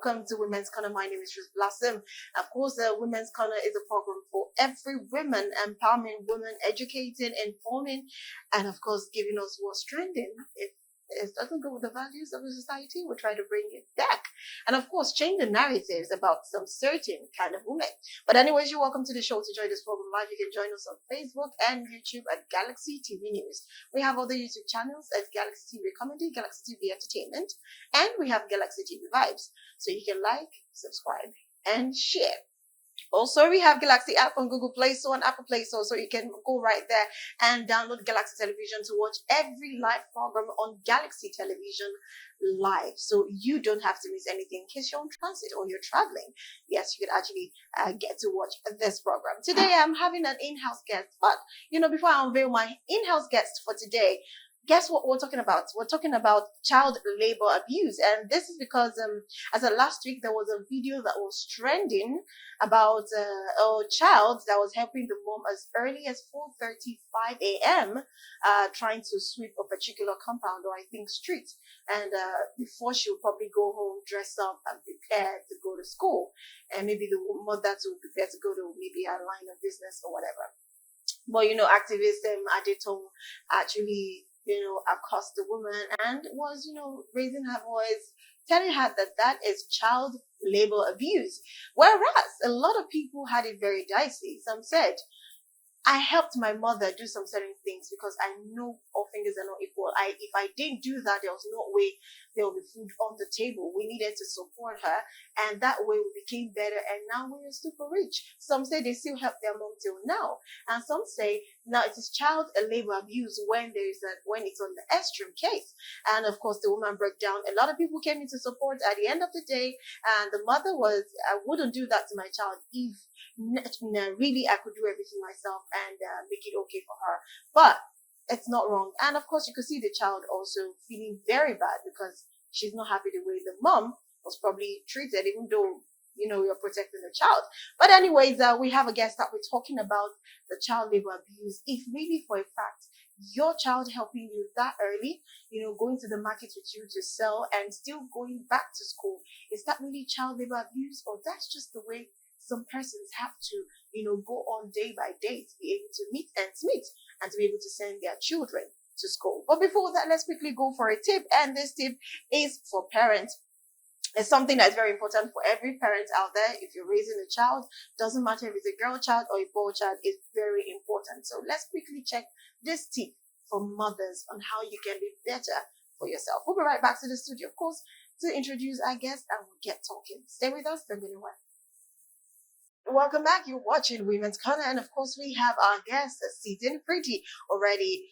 welcome to Women's Corner. My name is Ruth Blossom. Of course, Women's Corner is a program for every woman, empowering women, educating, informing, and of course, giving us what's trending. If it doesn't go with the values of the society, we try to bring it back. And of course, change the narratives about some certain kind of women. But anyways, you're welcome to the show. To join this program live, you can join us on Facebook and YouTube at Galaxy TV News. We have other YouTube channels at Galaxy TV Comedy, Galaxy TV Entertainment, and we have Galaxy TV Vibes. So you can like, subscribe, and share. Also, we have Galaxy app on Google Play Store and Apple Play Store, so you can go right there and download Galaxy Television to watch every live program on Galaxy Television live. So you don't have to miss anything in case you're on transit or you're traveling. Yes, you can actually get to watch this program. Today, I'm having an in-house guest, but before I unveil my in-house guest for today, guess what we're talking about? We're talking about child labor abuse. And this is because as of last week, there was a video that was trending about a child that was helping the mom as early as 4:35 a.m. Trying to sweep a particular compound, or I think street. And before she would probably go home, dress up and prepare to go to school. And maybe the mother to prepare to go to maybe a line of business or whatever. But activist Adeton actually accosted the woman and was, raising her voice, telling her that that is child labor abuse. Whereas a lot of people had it very dicey. Some said, I helped my mother do some certain things because I know all fingers are not equal. If I didn't do that, there was no way there would be food on the table. We needed to support her, and that way we became better, and now we are super rich. Some say they still help their mom till now, and some say now it is child labor abuse when when it's on the extreme case. And of course, the woman broke down. A lot of people came in to support at the end of the day, and the mother was, I wouldn't do that to my child if really I could do everything myself and make it okay for her. But it's not wrong. And of course, you could see the child also feeling very bad because she's not happy the way the mom was probably treated, even though you're protecting the child. But anyways, we have a guest that we're talking about the child labor abuse. If really for a fact your child helping you that early, going to the market with you to sell and still going back to school, is that really child labor abuse, or that's just the way some persons have to, go on day by day to be able to meet ends meet and to be able to send their children to school? But before that, let's quickly go for a tip. And this tip is for parents. It's something that's very important for every parent out there. If you're raising a child, doesn't matter if it's a girl child or a boy child, it's very important. So let's quickly check this tip for mothers on how you can be better for yourself. We'll be right back to the studio, of course, to introduce our guest, and we'll get talking. Stay with us, don't go anywhere. Welcome back. You're watching Women's Corner, and of course, we have our guest, sitting pretty already.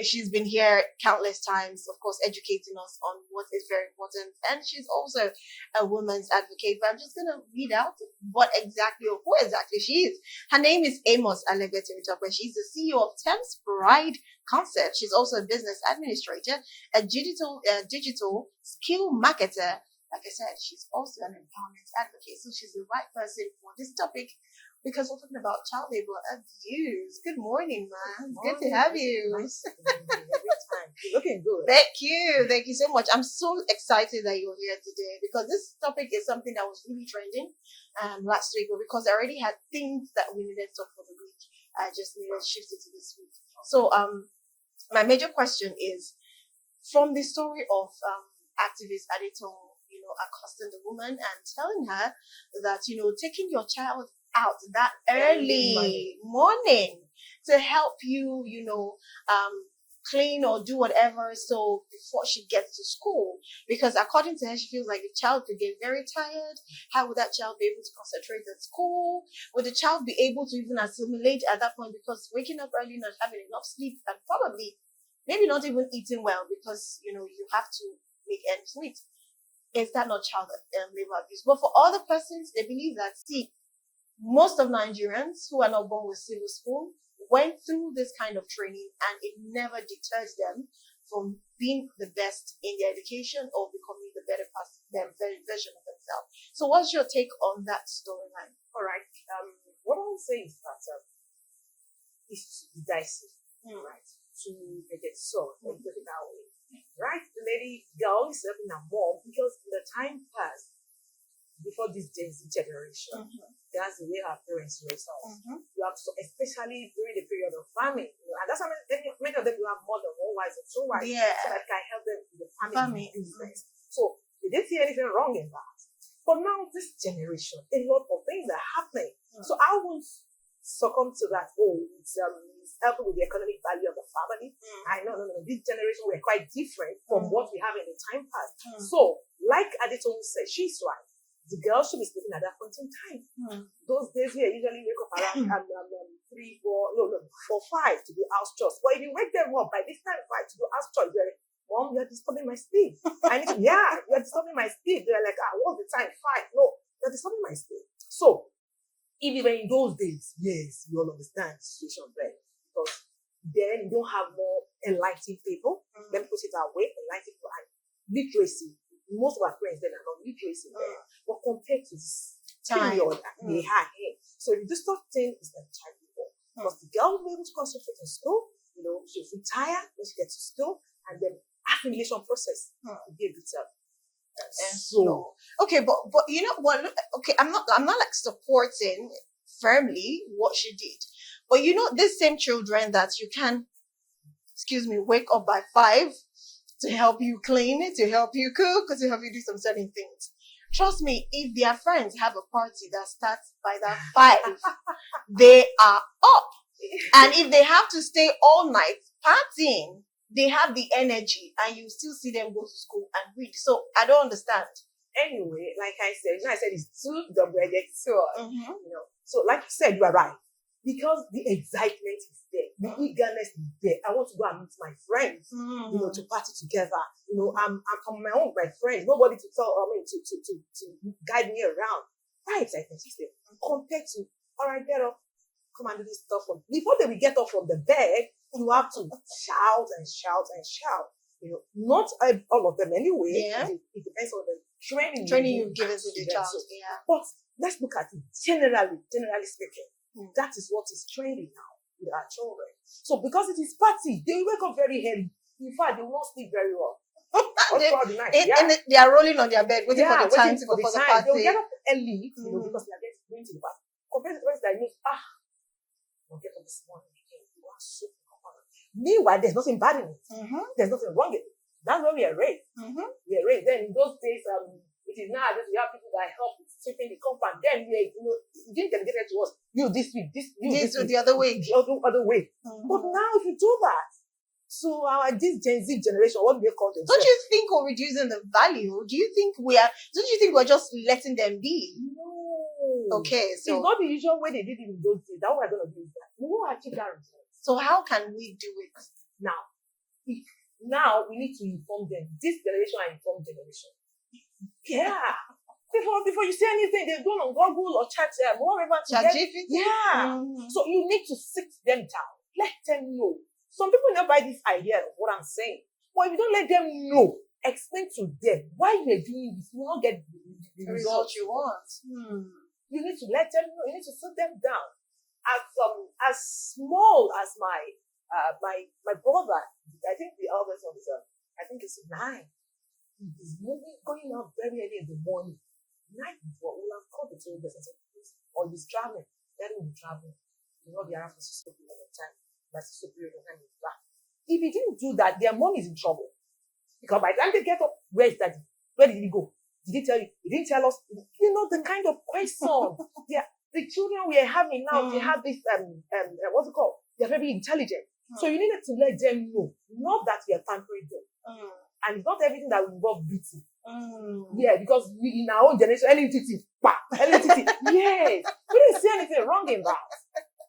She's been here countless times, of course, educating us on what is very important, and she's also a women's advocate. But I'm just gonna read out what exactly or who exactly she is. Her name is Amos Alegbeto. She's the CEO of Thames Pride Concept. She's also a business administrator, a digital skill marketer. Like I said, she's also an empowerment advocate, so she's the right person for this topic because we're talking about child labor abuse. Good morning, man. Good to have you. Nice to be here every time. You're looking good. Thank you so much. I'm so excited that you're here today because this topic is something that was really trending last week, but because I already had things that we needed to talk for the week, I just needed to shift it to this week. So my major question is, from the story of activist Adeton, accosting the woman and telling her that, taking your child out that early morning to help you, clean or do whatever, so before she gets to school, because according to her, she feels like the child could get very tired. How would that child be able to concentrate at school? Would the child be able to even assimilate at that point, because waking up early, not having enough sleep, and probably maybe not even eating well, because you have to make ends meet? Is that not child labor abuse? But for other persons, they believe that, see, most of Nigerians who are not born with silver spoon went through this kind of training, and it never deters them from being the best in their education or becoming the better version of themselves. So what's your take on that storyline? All right. What I would say is that it's dicey, right? To make it so, let's put it that way. Right? The girl is helping her mom because the time passed. before this Gen Z generation, that's the way our parents raised us. You have to, especially during the period of famine, and that's why many of them will have more than one wife or two wives, so that can help them with the family business. So they didn't see anything wrong in that. But now this generation, a lot of things are happening. So I won't succumb to that. Oh, it's helping with the economic value of the family. I know, no. This generation we're quite different from what we have in the time past. So, like Aditone said, she's right. The girl should be sleeping at that point in time. Those days we usually wake up around 3, 4, 5 to do house chores. But if you wake them up by this time 5 to do house chores, they're like, Mom, you're disturbing my sleep. You're disturbing my sleep. They're like, what's the time? 5. No, you're disturbing my sleep. So, if you were in those days, yes, you all understand the situation there. Because then you don't have more enlightened people. Let me put it that way, enlightened people and literacy. Most of our friends then are not literacy there. But compared to this period that they had here. So if you do stop things, it's like child people. Because the girl will be able to concentrate in school, she'll feel tired when she gets to school, and then assimilation process will be a bit slow. Okay, but you know what? Okay, I'm not like supporting firmly what she did, but these same children that you can, wake up by 5 to help you clean, to help you cook, to help you do some certain things. Trust me, if their friends have a party that starts by that 5, they are up. And if they have to stay all night partying, they have the energy, and you still see them go to school and read. So I don't understand. Anyway, like I said, it's two double-edged sword. So like you said, you are right. Because the excitement is there, the eagerness is there. I want to go and meet my friends, to party together. I'm my own, my friends. Nobody to tell, to guide me around. That excitement is there. Compared to, all right, get up, come and do this stuff. Before they will get up from the bed, you have to shout and shout and shout. Not all of them anyway. Yeah. It depends on the training you've given to the child. But let's look at it generally speaking. That is what is trending now with our children. So because it is party, they wake up very early. In fact, they will not sleep very well. Throughout the night. And they are rolling on their bed, waiting for the time to go for the party. They'll get up early, because they are going to the party. Compared to the rest that I'll get up this morning again. You are so comfortable. Meanwhile, there's nothing bad in it. There's nothing wrong in it. That's where we are raised. We are raised. Then in those days, it is now that we have people that help with sweeping the compound. Then we, it didn't delegate to us. You this week, this the other way. The other way. But now if you do that, so this Gen Z generation, what do they call themselves? Don't you think we're reducing the value? Don't you think we're just letting them be? No. Okay, so it's not the usual way they did it in those days. That we're gonna do that. We won't achieve that result. So how can we do it now? Now we need to inform them. This generation are informed generation. Yeah. Before you say anything, they're going on Google or chat whatever. Yeah. So you need to sit them down. Let them know. Some people never buy this idea of what I'm saying. But if you don't let them know, explain to them why you're doing this, you will not get the result you want. You need to let them know. You need to sit them down. As small as my brother, I think the eldest one is I think it's 9. He's going out very early in the morning. Night before, we'll have called the children or he's traveling. Let him be traveling. He will not be around for 6 o'clock at the time. That's the period of time he's back. If he didn't do that, their mom is in trouble. Because by the time they get up, where is daddy? Where did he go? Did he tell you? He didn't tell us. The kind of question. The children we are having now, they have this, what's it called? They're very intelligent. So you needed to let them know, not that we are pampering them. And not everything that will involve beating. Yeah, because we in our own generation, LTT, yes. We didn't see anything wrong in that.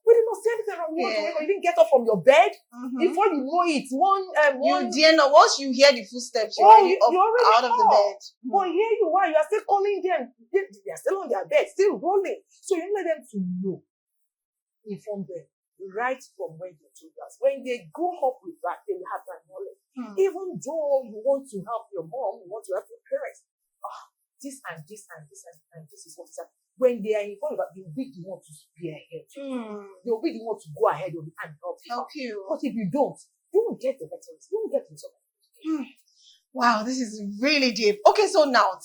We did not see anything wrong. You didn't get up from your bed. Before you know it, once you hear the footsteps, you're already out of the bed. But here you are, you are still calling them. They are still on their bed, still rolling. So you need them to know. Inform them. Right from when they told us. When they grow up with that, they will have that knowledge. Even though you want to help your mom, you want to help your parents, this and this and this and this is what is happening. When they are informed about, they'll be the one to spearhead. They'll be the one to go ahead and help you. But if you don't, you won't get the better. You won't get the result. Wow, this is really deep. Okay, so now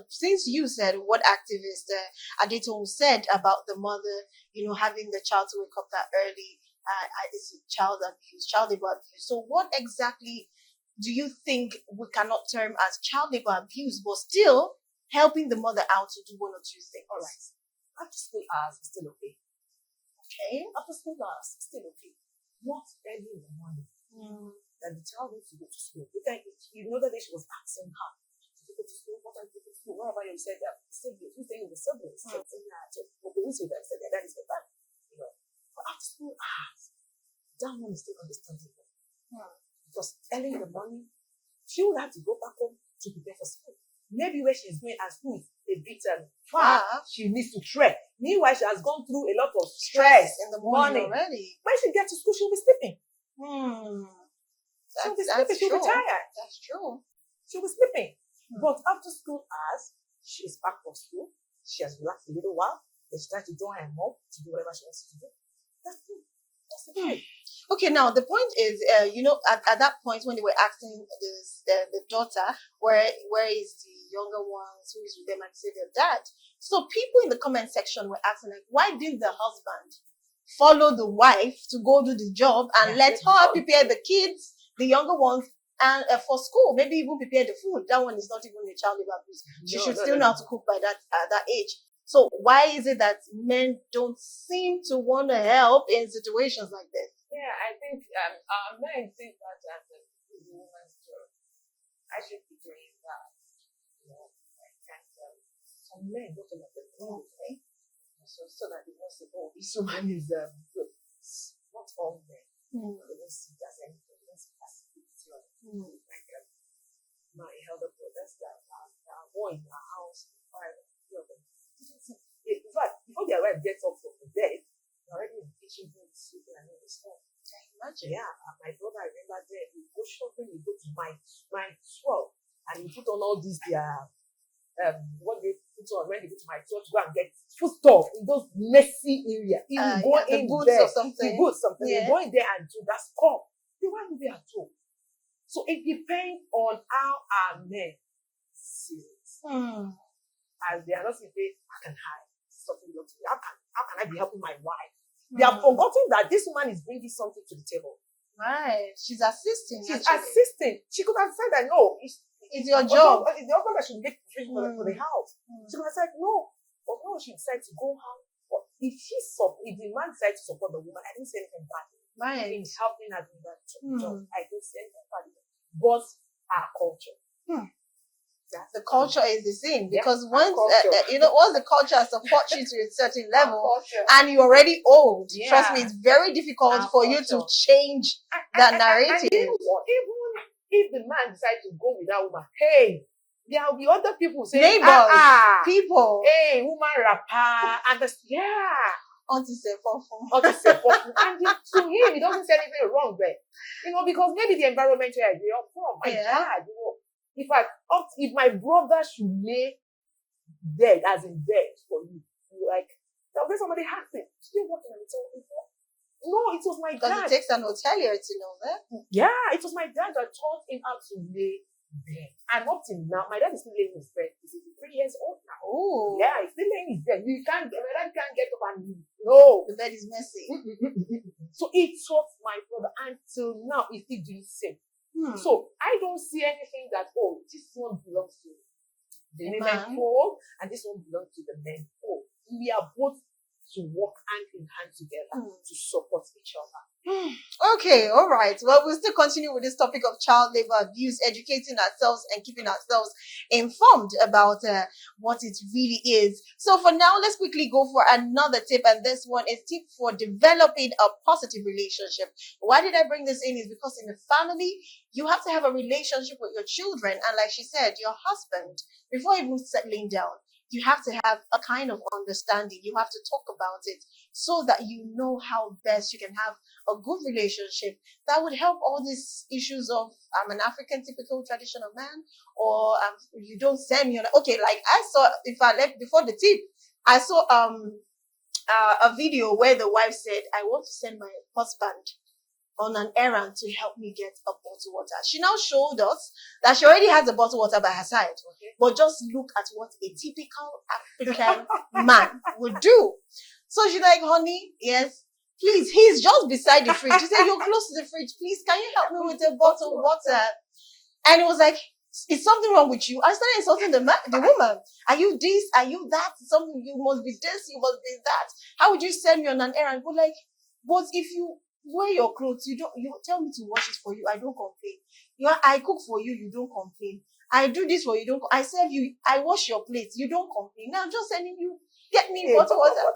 since you said what activist Adetong said about the mother, having the child to wake up that early, is child abuse, child labor abuse. So what exactly do you think we cannot term as child labor abuse, but still helping the mother out to do one or two things? All right. After school hours is still okay. Okay. After school hours is still okay. Not early in the morning. That the child needs to go to school. You know that day she was asking her to go to school, what time to go to school, what about you said that siblings, who's staying with the siblings? Okay, we said that is the time. But after school hours, that one is still understandable. Because early in the morning, she will have to go back home to prepare for school. Maybe where she's going at school is a bit far, she needs to trek. Meanwhile, she has gone through a lot of stress in the morning already. When she gets to school, she'll be sleeping. She'll be tired. That's true. She'll be sleeping. But after school hours, she's back from school. She has relaxed a little while. Then she tries to join her mom to do whatever she wants to do. That's good. That's okay. Okay, now the point is, at that point when they were asking the daughter, where is the younger ones, who is with them, and say their dad. So people in the comment section were asking, like, why didn't the husband follow the wife to go do the job and let her prepare the kids, the younger ones, and for school, maybe even prepare the food? That one is not even a child labor abuse. She should still know how to cook by that age. So why is it that men don't seem to want to help in situations like this? Yeah, I think men think that as a woman's job. I should be doing that. Some men don't know the wrong thing. So that they don't say, oh, this woman is good. Not all men. They don't see that anything. They don't see that. Like my elder brothers that are more in our house, in fact, before their wife gets up from the bed, they're already in the kitchen doing the soup and all the stuff. Imagine. Yeah, my brother, I remember then, we go shopping, we go to my 12, and he put on all these what they put on when they go to my church, go and get food stuff in those messy areas. He will go in there, or something. He will go in there and do that stuff. The one will be at home. So it depends on how our men see it. As they are not saying, I can hide something belongs to me. How can I be helping my wife? They have forgotten that this woman is bringing something to the table. Right. She's assisting. Assisting. She could have said that, no, it's your job. It's the husband that should make decisions for the house. She could have said, no. Or no, she decided to go out. But if the man decided to support the woman, I didn't say anything bad. Right. In helping her do that job, I didn't say anything bad. But our culture. The culture is the same because once the culture supports you to a certain level and you're already old, trust me, it's very difficult for you to change that narrative. And even if the man decides to go with that woman, hey, there will be other people saying, neighbors, people, hey, woman rapper, and and to him, he doesn't say anything wrong there, because maybe the environment where you're from, my dad, in fact, if my brother should lay dead, as in dead for you, like, there'll be somebody hacking. Still working on it. No, it was my dad. Because it takes an hotelier to know that. Yeah, it was my dad that taught him how to lay bed. And up till now, my dad is still laying his bed. He's 3 years old now. Oh. Yeah, he's still laying his bed. My dad can't get up and no. The bed is messy. So he taught my brother until now he's still doing the same. So I don't see anything that, this one belongs to the women pole and this one belongs to the men pole. We are both to work hand in hand together to support each other. Okay, all right. Well, we'll still continue with this topic of child labor abuse, educating ourselves and keeping ourselves informed about what it really is. So for now, let's quickly go for another tip. And this one is tip for developing a positive relationship. Why did I bring this in? Is because in the family, you have to have a relationship with your children. And like she said, your husband, before even settling down, you have to have a kind of understanding. You have to talk about it so that you know how best you can have a good relationship that would help all these issues of I'm an African typical traditional man, or you don't send me. Okay, like I saw, if I left before the tip, I saw a video where the wife said, I want to send my husband on an errand to help me get a bottle water. She now showed us that she already has a bottle water by her side. Okay. But just look at what a typical African man would do. So she's like, honey, yes, please, he's just beside the fridge. She said, you're close to the fridge. Please, can you help me with a bottle of water? And it was like, is something wrong with you? I started insulting the woman. Are you this? Are you that? Something, you must be this, you must be that. How would you send me on an errand? But like, but if you wear your clothes, you tell me to wash it for you, I don't complain. I cook for you, you don't complain. I do this for you, don't. I serve you, I wash your plates, you don't complain. Now I'm just sending you, get me bottle water.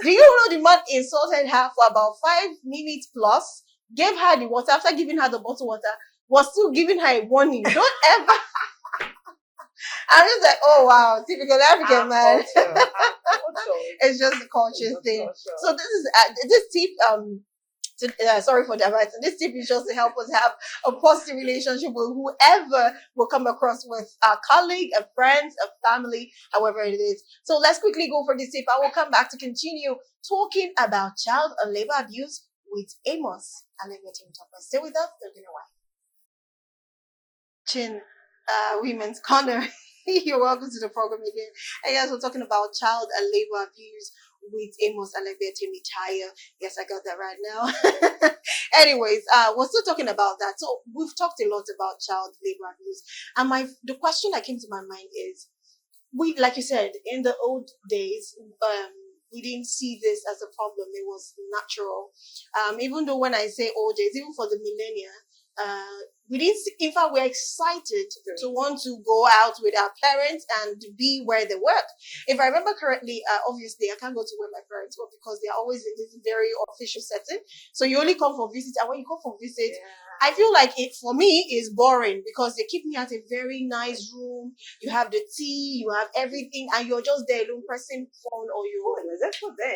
Do you know the man insulted her for about 5 minutes plus, gave her the water, after giving her the bottle water, was still giving her a warning. Don't ever. I'm just like, oh wow, typical African man. It's just a culture thing. So this is this tip. Sorry for diverting. This tip is just to help us have a positive relationship with whoever we'll come across with, a colleague, a friend, a family, however it is. So let's quickly go for this tip. I will come back to continue talking about child and labor abuse with Amos and Team Topper. Stay with us. They're going to wait. Chin, Women's Corner. You're welcome to the program again. And yes, we're talking about child and labor abuse with Amos Alebete Mitaya. Yes, I got that right now. Anyways, we're still talking about that. So we've talked a lot about child labor abuse. And the question that came to my mind is, like you said, in the old days, we didn't see this as a problem. It was natural. Even though when I say old days, even for the millennia, we didn't see, in fact, we're excited to want to go out with our parents and be where they work. If I remember correctly, obviously I can't go to where my parents work because they're always in this very official setting. So you only come for visit, and when you come for visit, I feel like it for me is boring because they keep me at a very nice room. You have the tea, you have everything, and you're just there alone pressing phone or your. Was that for then?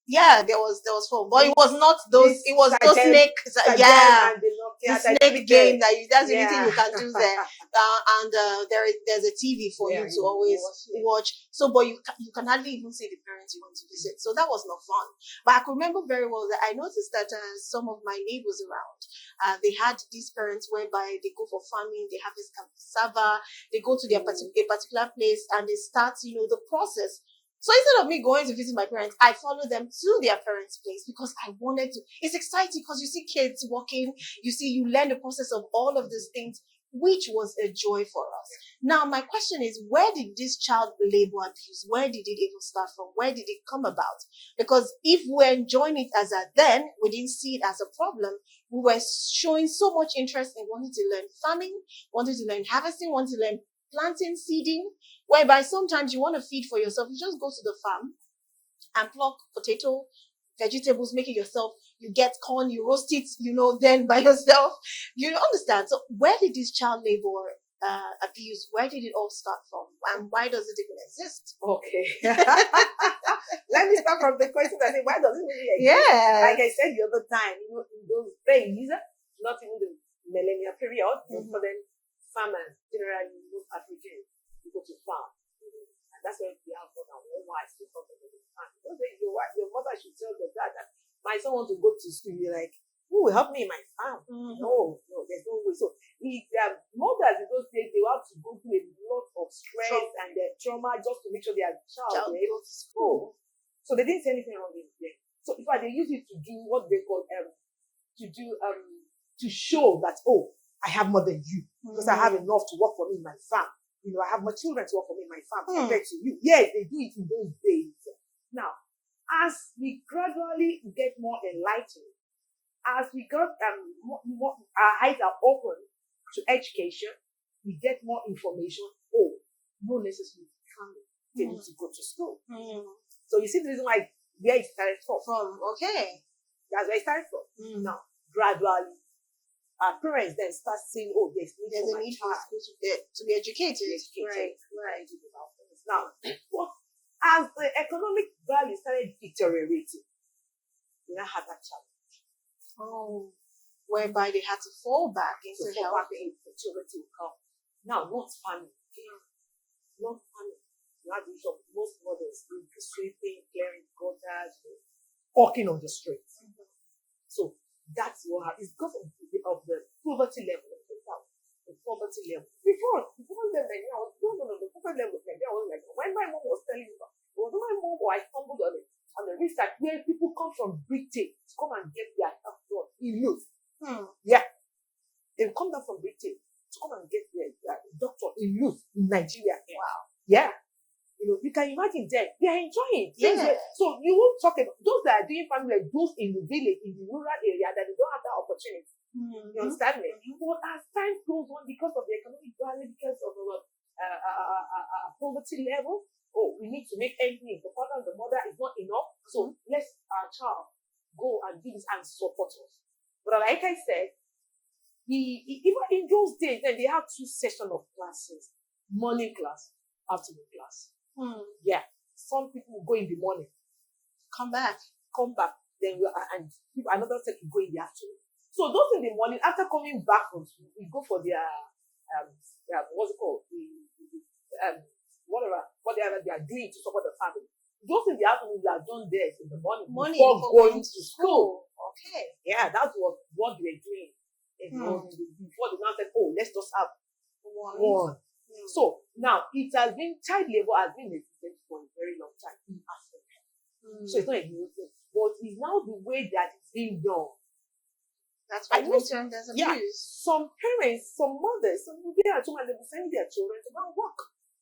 Yeah, there was phone, but it was not those. It was those snake. Yeah, the snake game that's the only thing you can do there. And there's a TV for you to always watch. So, but you can hardly even see the parents you want to visit. So that was not fun. But I could remember very well that I noticed that some of my neighbors around, they had these parents whereby they go for farming, they have this cassava, they go to a particular place and they start, the process. So instead of me going to visit my parents, I follow them to their parents' place because I wanted to. It's exciting because you see kids walking, you learn the process of all of these things, which was a joy for us. Now, my question is, where did this child labor abuse, where did it even start from? Where did it come about? Because if we're enjoying it as then, we didn't see it as a problem. We were showing so much interest in wanting to learn farming, wanting to learn harvesting, wanting to learn planting, seeding, whereby sometimes you want to feed for yourself. You just go to the farm and pluck potato, vegetables, make it yourself. You get corn, you roast it, then by yourself. You understand? So where did this child labor abuse, where did it all start from? And why does it even exist? Okay. Let me start from the question I think, why does it really exist? Yeah. Like I said the other time, in those days, not even the millennial period, but for them, farmers, generally most Africans, you go to farm. And that's why we have more than one wife to come to the farm. Because your mother should tell your dad that my son wants to go to school. You're like, who will help me in my farm? No, there's no way. So mothers in those days, they will have to go through a lot of stress and their trauma just to make sure their child is able to school. So they didn't say anything wrong with them. So in fact, they use it to do what they call to show that, I have more than you because I have enough to work for me in my farm. I have my children to work for me in my farm compared to you. Yes, they do it in those days. Now, as we gradually get more enlightened, as we got more, our eyes are open to education, we get more information. No necessarily farming. They need to go to school. So you see the reason why where it started from. Okay. That's where it started from. Now, gradually, our parents then start saying, there's a need for schools to be educated. Right. Now, as the economic value started deteriorating, we now had that challenge. Whereby they had to fall back into helping the children to come. Now, not farming. Not farming. You have the issue of most mothers doing sweeping, clearing gutters, walking on the streets. So That's what happens. It's because of the poverty level. The poverty level. Before them, Nigeria was no. The poverty level of Nigeria was like when my mom was telling me, it was my mom who I stumbled on the research where people come from Britain to come and get their health done in youth. Yeah, they come down from Britain to come and get their doctor in youth in Nigeria. Wow. Yeah. You can imagine them. They are enjoying. Yeah. So you won't talk about those that are doing family, like those in the village, in the rural area, that they don't have that opportunity. You understand me? But as time goes on, because of the economic value, because of our poverty level, we need to make ends meet. The father and the mother is not enough. So let our child go and do this and support us. But like I said, even in those days, then they have 2 sessions of classes: morning class, afternoon class. Yeah, some people will go in the morning, come back, then another set will go in the afternoon. So those in the morning, after coming back from school, we go for their what's it called? Whatever they are doing to support the family. Those in the afternoon, they are done there in the morning before going to school. Okay. Yeah, that's what they were doing. Before they now said, let's just have one. So now child labor has been existing for a very long time in Africa. So it's not a new thing, but it's now the way that it's being done. That's why we term as abuse. Yeah, some parents, some mothers, they will send their children to go and work.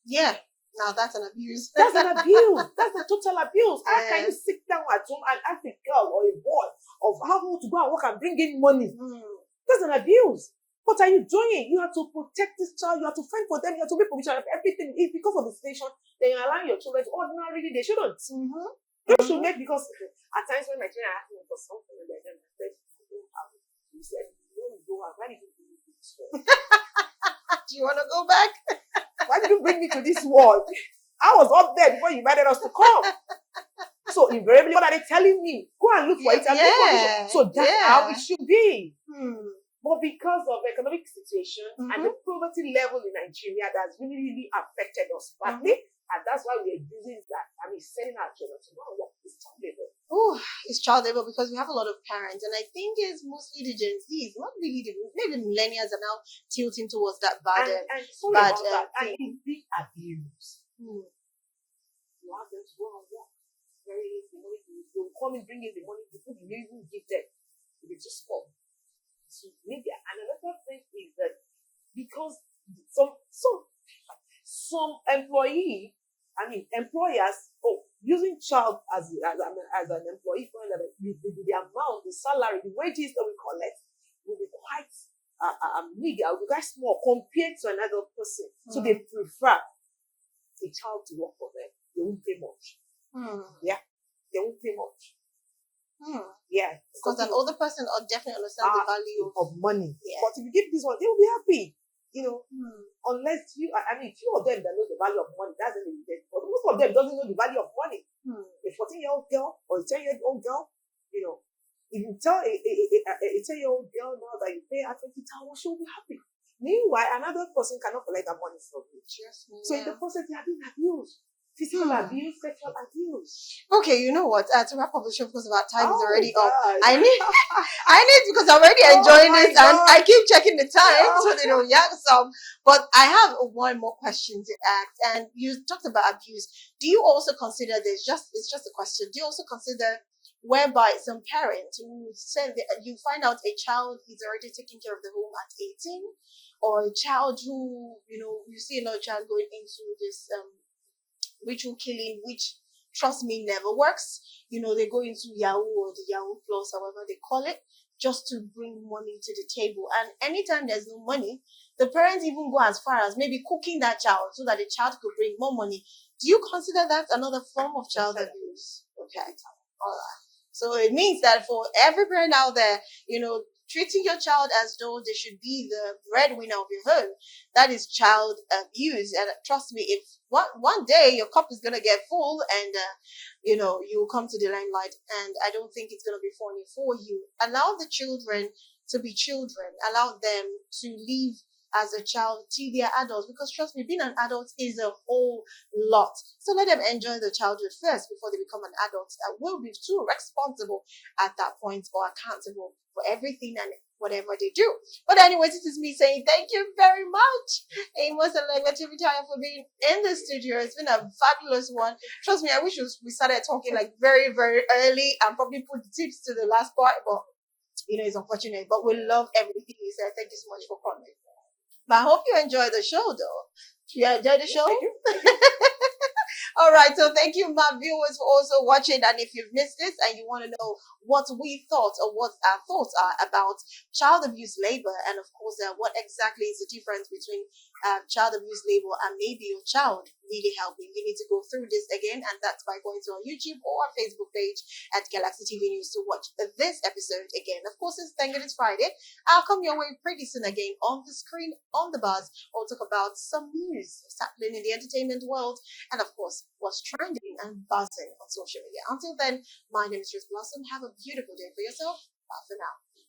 Yeah. Now that's an abuse. That's an abuse. That's a total abuse. How can you sit down at home and ask a girl or a boy of how to go and work and bring in money? That's an abuse. What are you doing? You have to protect this child. You have to find for them. You have to make provision of everything. If because of the situation, then you allow your children to ordinarily, they shouldn't. You should make, because at times when my children are asking me for something, and then I said, I don't have it. You said, no, you don't have. Why did you bring me to this world? Do you want to go back? Why did you bring me to this world? I was up there before you invited us to come. So invariably, what are they telling me? Go and look for it and make provision. So that's how it should be. But because of the economic situation and the poverty level in Nigeria, that's really, really affected us badly. And that's why we're using that. Sending our children to go and work is child labor. It's child labor because we have a lot of parents. And I think it's mostly the Gen Zs, not really maybe the millennials are now tilting towards that bad and sorry bad about that. thing. And it's big abuse. You have them to go and work. Very easy. They will come and bring in the money before you even give them. They just come. So maybe another thing is that because some employers using child as an employee, find that the amount, the salary, the wages that we collect will be quite meager, will be quite small compared to another person. So they prefer a child to work for them. They won't pay much. Yeah, they won't pay much. Yeah, because an older person will definitely understand the value of money. Yeah. But if you give this one, they will be happy. Unless few of them that know the value of money, that's when they will get. But most of them doesn't know the value of money. A 14-year-old girl or a 10-year-old girl, if you tell a 10-year-old girl now that you pay her 20,000, she'll be happy. Meanwhile, another person cannot collect that money from you. So in the process, they are being abused. Physical abuse, sexual abuse. Okay, you know what? To wrap up the show because our time is already God. up. I need because I'm already enjoying this and I keep checking the time so they don't yak some. But I have one more question to ask. And you talked about abuse. Do you also consider this? It's just a question. Do you also consider whereby some parents who send you find out a child is already taking care of the home at 18, or a child who you see another child going into this ritual killing, which trust me never works. They go into Yahoo or the Yahoo Plus, however they call it, just to bring money to the table. And anytime there's no money, the parents even go as far as maybe cooking that child so that the child could bring more money. Do you consider that another form of child abuse? Okay, all right. So it means that for every parent out there, treating your child as though they should be the breadwinner of your home, that is child abuse. And trust me, if one day your cup is going to get full and, you come to the limelight, and I don't think it's going to be funny for you. Allow the children to be children. Allow them to live as a child till they're adults, because trust me, being an adult is a whole lot. So let them enjoy the childhood first before they become an adult that will be too responsible at that point or accountable for everything and whatever they do. But anyways, this is me saying thank you very much, Amos and Legativitaya, for being in the studio. It's been a fabulous one. Trust me, I wish we started talking like very, very early and probably put the tips to the last part, but it's unfortunate. But we love everything you said. Thank you so much for coming. But I hope you enjoy the show, though. You enjoy the show? All right, so thank you, my viewers, for also watching. And if you've missed this and you want to know what we thought or what our thoughts are about child abuse labor, and of course, what exactly is the difference between child abuse labor and maybe your child really helping, you need to go through this again, and that's by going to our YouTube or our Facebook page at Galaxy TV News to watch this episode again. Of course, it's Thank God It's Friday. I'll come your way pretty soon again on the screen, on the buzz, or talk about some news happening in the entertainment world, and of course, what's trending and buzzing on social media. Until then, my name is Ruth Blossom. Have a beautiful day for yourself. Bye for now.